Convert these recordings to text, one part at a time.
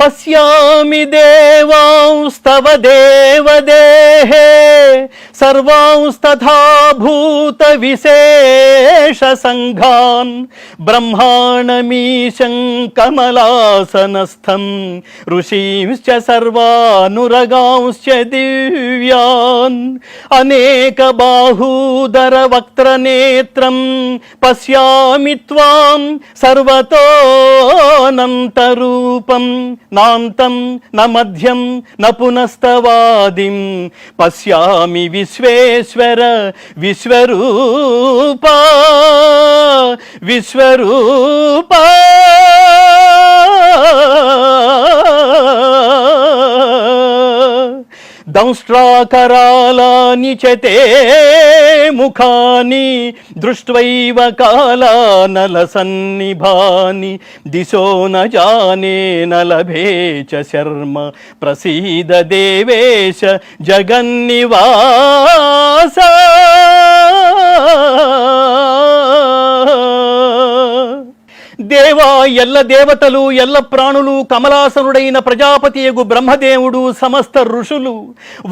పశ్యామి దేవాంస్తవ దేవదేహే సర్వాంస్తథా భూత విశేష సంఘాన్ బ్రహ్మాణమీశం కమలాసనస్థం ఋషీంశ్చ సర్వానురగాంశ్చ దివ్యాన్ అనేక బాహూదర వక్త్రనేత్రం పశ్యామి త్వాం సర్వతోనంతరూపం నాంతం న మధ్యం న పునస్తవాదిం పశ్యామి విశ్వేశ్వర విశ్వరూపా విశ్వరూపా దంష్ట్రాకరాళాని చ తే ముఖాని దృష్ట్వైవ కాలానలసన్నిభాని దిశో న జానే న లభే చ శర్మ ప్రసీద దేవేశ జగన్నివాస. దేవా ఎల్ల దేవతలు ఎల్ల ప్రాణులు కమలాసనుడైన ప్రజాపతియగు బ్రహ్మదేవుడు సమస్త ఋషులు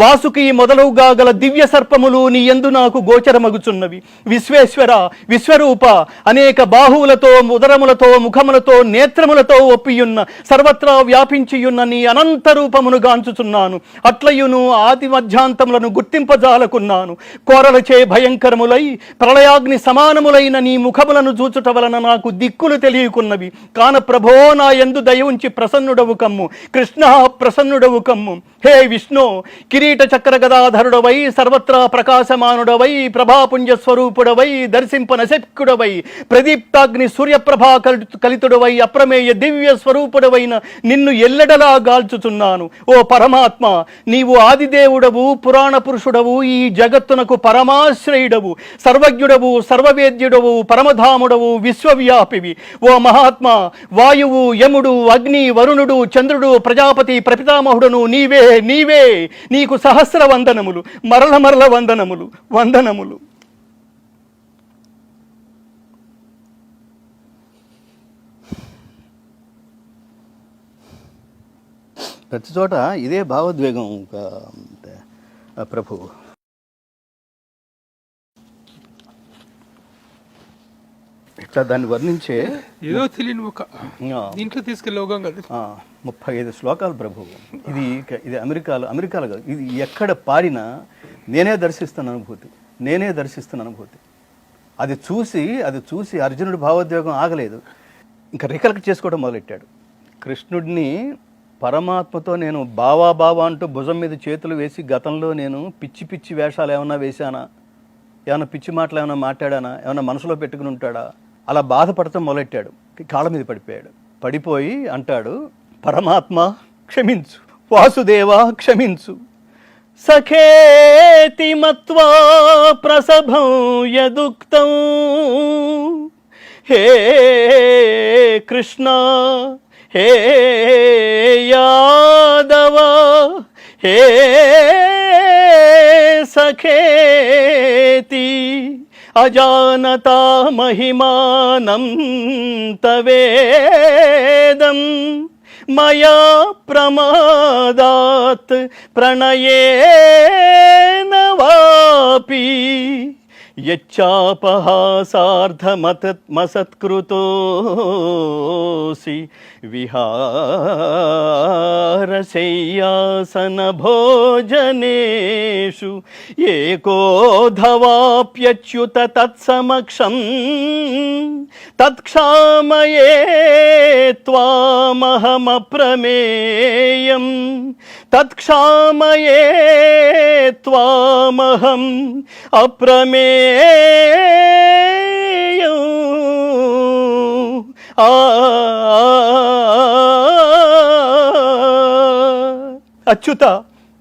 వాసుకి మొదలుగా గల దివ్య సర్పములు నీ యందు నాకు గోచరమగుచున్నవి. విశ్వేశ్వర విశ్వరూప అనేక బాహువులతో ఉదరములతో ముఖములతో నేత్రములతో ఒప్పియున్న సర్వత్రా వ్యాపించియున్న నీ అనంత రూపమును గాంచుచున్నాను. అట్లయును ఆది మధ్యాంతములను గుర్తింపజాలకున్నాను. కోరలచే భయంకరములై ప్రళయాగ్ని సమానములైన నీ ముఖములను చూచుట వలన నాకు దిక్కులు తెలియకున్నవి. కాన ప్రభో నా యందు దయ ఉంచి ప్రసన్నుడవు కమ్ము. కృష్ణ ప్రసన్నుడవు కమ్ము. హే విష్ణు కిరీట చక్ర గదాధరుడవై సర్వత్రా ప్రకాశమానుడవై ప్రభాపుంజ స్వరూపుడవై దర్శింపనశక్యుడవై ప్రదీప్తాగ్ని సూర్యప్రభా కలితుడవై అప్రమేయ దివ్య స్వరూపుడవైన నిన్ను ఎల్లెడలా గాల్చుచున్నాను. ఓ పరమాత్మ, నీవు ఆదిదేవుడవు, పురాణ పురుషుడవు, ఈ జగత్తునకు పరమాశ్రయుడవు, సర్వజ్ఞుడవు, సర్వవేద్యుడవు, పరమధాముడవు, విశ్వవ్యాపివి. ఓ మహాత్మా, వాయువు, యముడు, అగ్ని, వరుణుడు, చంద్రుడు, ప్రజాపతి, ప్రపితామహుడును నీవే నీవే. నీకు సహస్ర వందనములు, మరల మరల వందనములు వందనములు. ప్రతి చోట ఇదే భావోద్వేగం ప్రభు. ఇట్లా దాన్ని వర్ణించే ఏదో తెలియని ఒక దీంట్లో తీసుకెళ్ళవగా 35 శ్లోకాలు ప్రభు. ఇది అమెరికాలో కాదు, ఇది ఎక్కడ పాడినా నేనే దర్శిస్తున్న అనుభూతి. అది చూసి అర్జునుడి భావోద్వేగం ఆగలేదు, ఇంకా రికలెక్ట్ చేసుకోవడం మొదలెట్టాడు. కృష్ణుడిని పరమాత్మతో నేను బావా అంటూ భుజం మీద చేతులు వేసి గతంలో నేను పిచ్చి వేషాలు ఏమన్నా వేశానా, ఏమన్నా పిచ్చి మాటలు ఏమైనా మాట్లాడానా, ఏమన్నా మనసులో పెట్టుకుని ఉంటాడా, అలా బాధపడతాం మొదలెట్టాడు. కాళ్ళ మీద పడిపోయి అంటాడు, పరమాత్మ క్షమించు, వాసుదేవా క్షమించు. సఖేతి మత్వా ప్రసభం యదుక్తం హే కృష్ణ హే యాదవ హే సఖేతి అజానతా మహిమానం తవేదం మయా ప్రమాదాత్ ప్రణయేన వాపి యచ్చాపహాసార్థమసత్కృతోసి విహారశయ్యాసన భోజనేషు ఏకోధవాప్యచ్యుత తత్సమక్షం తత్క్షామయే త్వామహమప్రమేయం తత్క్షామయే త్వామహం అప్రమేయం. అచ్యుత,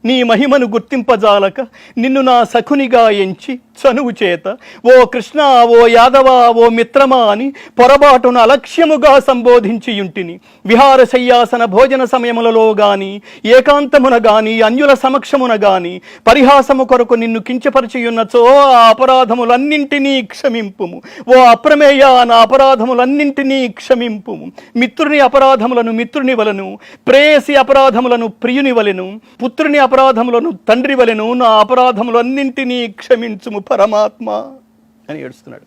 నీ మహిమను గుర్తింపజాలక నిన్ను నా సఖునిగా ఎంచి చనువు చేత ఓ కృష్ణ, ఓ యాదవ, ఓ మిత్రమా అని పొరబాటున అలక్ష్యముగా సంబోధించియుంటిని. విహార శయ్యాసన భోజన సమయములలో గాని, ఏకాంతమున గాని, అన్యుల సమక్షమున గాని పరిహాసము కొరకు నిన్ను కించపరిచియున్నచో ఆ అపరాధములన్నింటినీ క్షమింపుము. ఓ అప్రమేయ, నా అపరాధములన్నింటినీ క్షమింపుము. మిత్రుని అపరాధములను మిత్రుని వలను, ప్రేయసి అపరాధములను ప్రియుని వలెను, పుత్రుని అపరాధములను తండ్రి వలెను నా అపరాధములన్నింటినీ క్షమించుము పరమాత్మ అని ఏడుస్తున్నాడు.